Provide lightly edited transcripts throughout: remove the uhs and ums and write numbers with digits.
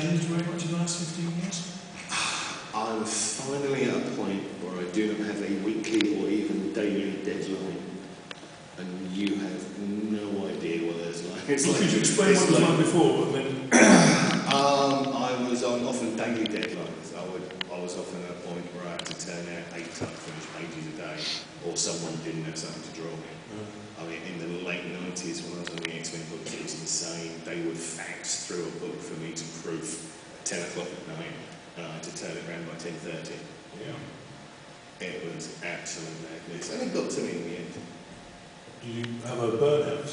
changed very much in the last 15 years? I'm finally at a point where I do not have a weekly or even daily deadline, and you have no idea what that's like. Could you explain what it was like before? I was on often daily deadlines. I was often at a point where I had to turn out 8 unfinished pages a day, or someone didn't have something to draw me. I mean, in the late 90s when I was on the X-Men books, it was insane. They would fax through a book for me to proof at 10 o'clock at night, and I had to turn it around by 10:30. Yeah. It was absolute madness, and it got to me in the end. Do you have a burnout?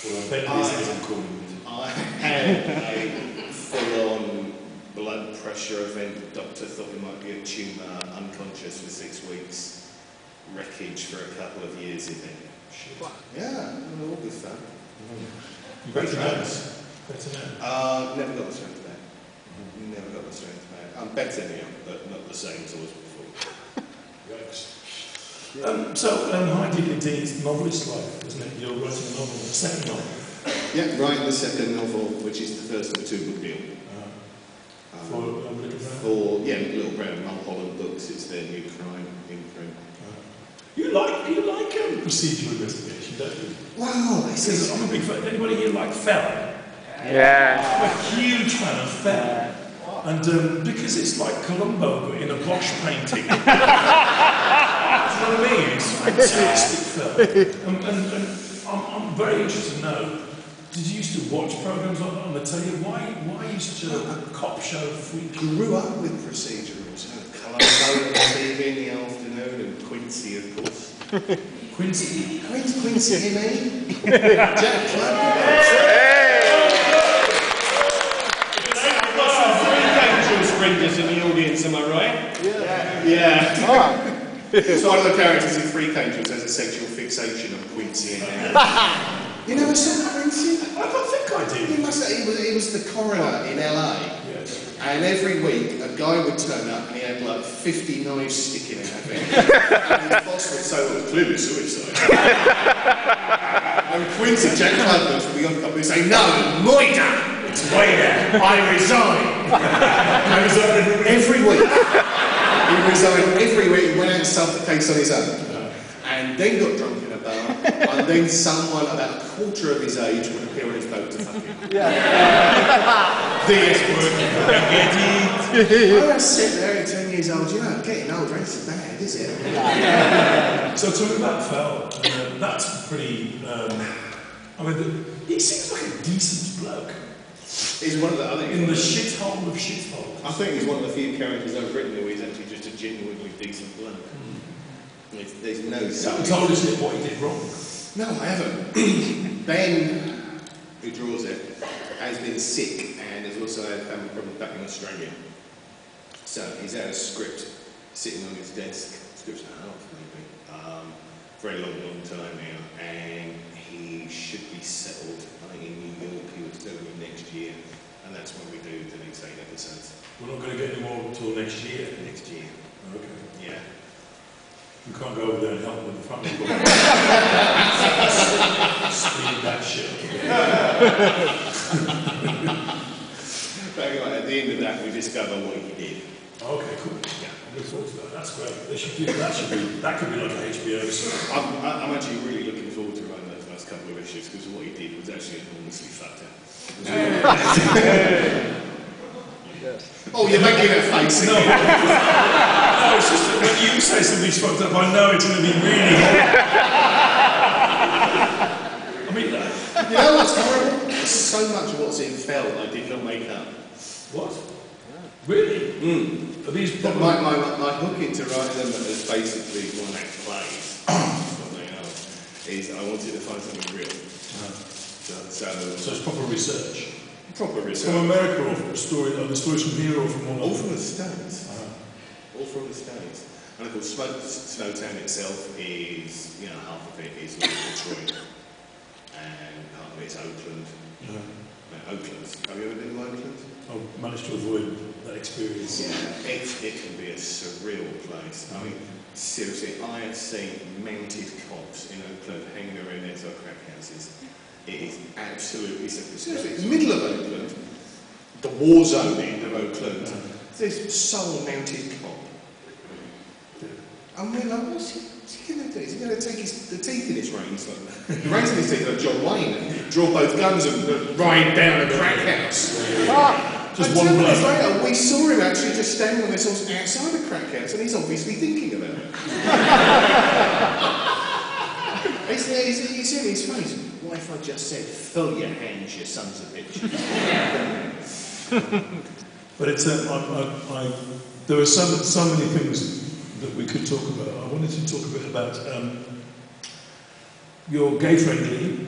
Or a bendis, as I'm calling it? I had a full-on blood pressure event. The doctor thought it might be a tumour, unconscious for 6 weeks. Wreckage for a couple of years event. Shit. Yeah, all good fun. You better know. Never got the strength back. Never got the strength back. I'm better now, but not the same as I was before. Yikes. Heidi Lede's novelist life, isn't it? You're writing a novel, a second novel. Yeah, writing the second novel, which is the first of a 2-book deal. For Little Brown? Little Brown Mulholland Books. It's their new crime imprint. You like procedural investigation, don't you? Wow, Because I'm a big fan. Anybody here like Fell? Yeah. I'm a huge fan of Fell. And because it's like Columbo but in a Bosch painting. Do you know what I mean? It's fantastic Fell. And I'm very interested to know, did you used to watch programmes like that on the telly? Why are you such a cop show freak? Grew up with procedurals. Columbo on TV in the afternoon, and Quincy, of course. Quincy MD. Jack I've got some freak angels bringers in the audience, am I right? Yeah. So one of the characters in Freak Angels has a sexual fixation on Quincy MD. You never saw Quincy? I don't think I did. He was the coroner in LA. Yes. And every week, a guy would turn up and he had like 50 knives sticking out of him. And his boss would say, well, it's clearly suicide. And Quincy, Jack Clubbers, would be on top and say, no, Moida! It's Moida! I resign! I resigned every week. He resigned every week. He went out and solved the case on his own. And then got drunk in a bar. And then someone about a quarter of his age would appear on his boat to fuck him. This working. I was sitting there at 10 years old, you know, getting older ain't so bad, is it? So talking about Fell, that's pretty, he seems like a decent bloke. He's one of the, I think in the shithole of shitholes. I think he's one of the few characters I've written who is actually just a genuinely decent bloke. There's no... You haven't told us yet what he did wrong. No, I haven't. Ben, who draws it, has been sick and has also had family problems back in Australia. So he's had a script sitting on his desk, script's and a half maybe, for a long time now, and he should be settled, I think in New York. He was telling me next year, and that's when we do the next 8 episodes. We're not going to get any more until next year? Next year. Okay. Yeah. You can't go over there and help with the family problem. Speed that shit. But anyway, at the end of that, we discover what he did. Okay, cool. Yeah. I look forward to that. That's great. That could be like an HBO. I'm actually really looking forward to writing those last couple of issues because what he did was actually enormously fucked up. Oh, you're making a face. No, it's just that when you say something's fucked up, I know it's going to be really I mean, you know what's horrible? So much of what's in Fell I did not make up. What? Really? Are these my hook into writing them as basically one-act plays, what they are, is I wanted to find something real. So it's proper research? Proper research. From America or from the stories from here or from all from the States. All from the States. And of course, Snowtown itself is, half of it is like Detroit, and part of it's Oakland. Oakland. Have you ever been to Oakland? I've managed to avoid that experience. Yeah, it can be a surreal place. I mean, seriously, I have seen mounted cops in Oakland hanging around outside crack houses. It is absolutely, seriously, it's the middle of Oakland. The war zone end of Oakland. This soul-mounted cop. And we're like, what's he going to do? Is he going to take the teeth in his reins? The reins in his teeth like John Wayne and draw both guns and ride down a crack house. Just and one 10 minutes blow. later, we saw him actually just standing on this horse outside the crack house, and he's obviously thinking about it. It's in his face. What if I just said, fill your hands, you sons of bitches? But it's there are so many things that we could talk about. I wanted to talk a bit about your gay friendly,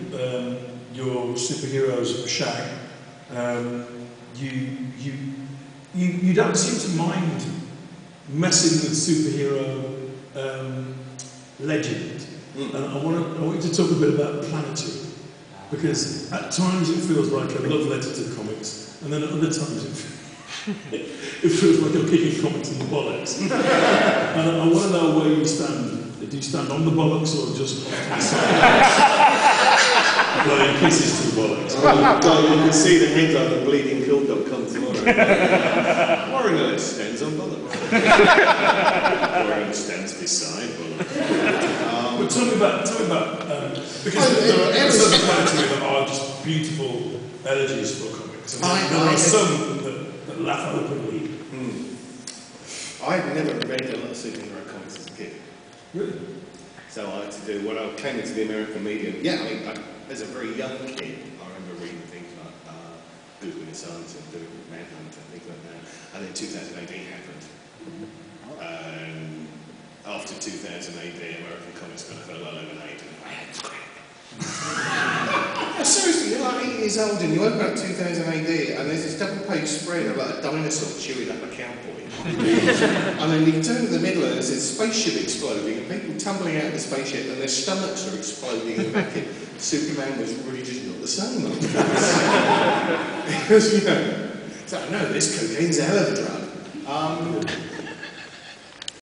your superheroes shag. You don't seem to mind messing with superhero legend. And I want you to talk a bit about Planetary, because at times it feels like a love letter to comics, and then at other times it feels like I'm kicking comics in the bollocks. And I want to know where you stand. Do you stand on the bollocks or just off to the side? Blowing kisses to the bollocks? Oh, you can see the headline on bleedingpill.com tomorrow. Warren Ellis stands on bollocks. Warren stands beside bollocks. But tell me about because there are some Planetary that are just beautiful elegies for comics. And there are some that laugh openly. I'd never read a lot of superhero comics as a kid. Really? So I had to do, when I came into the American medium, yeah, I mean, as a very young kid, I remember reading things like Goodwin and Sons and doing Manhunt and things like that. And then 2000 AD happened. After 2000 AD, American comics kind of fell all overnight. Yeah, seriously, you're like 8 years old and you open up 2000 AD and there's this double-page spread of like a dinosaur chewing up a cowboy. And then you turn to the middle and there's a spaceship exploding and people tumbling out of the spaceship and their stomachs are exploding in the back. Superman was really just not the same. Because, you know, it's like, no, this cocaine's a hell of a drug.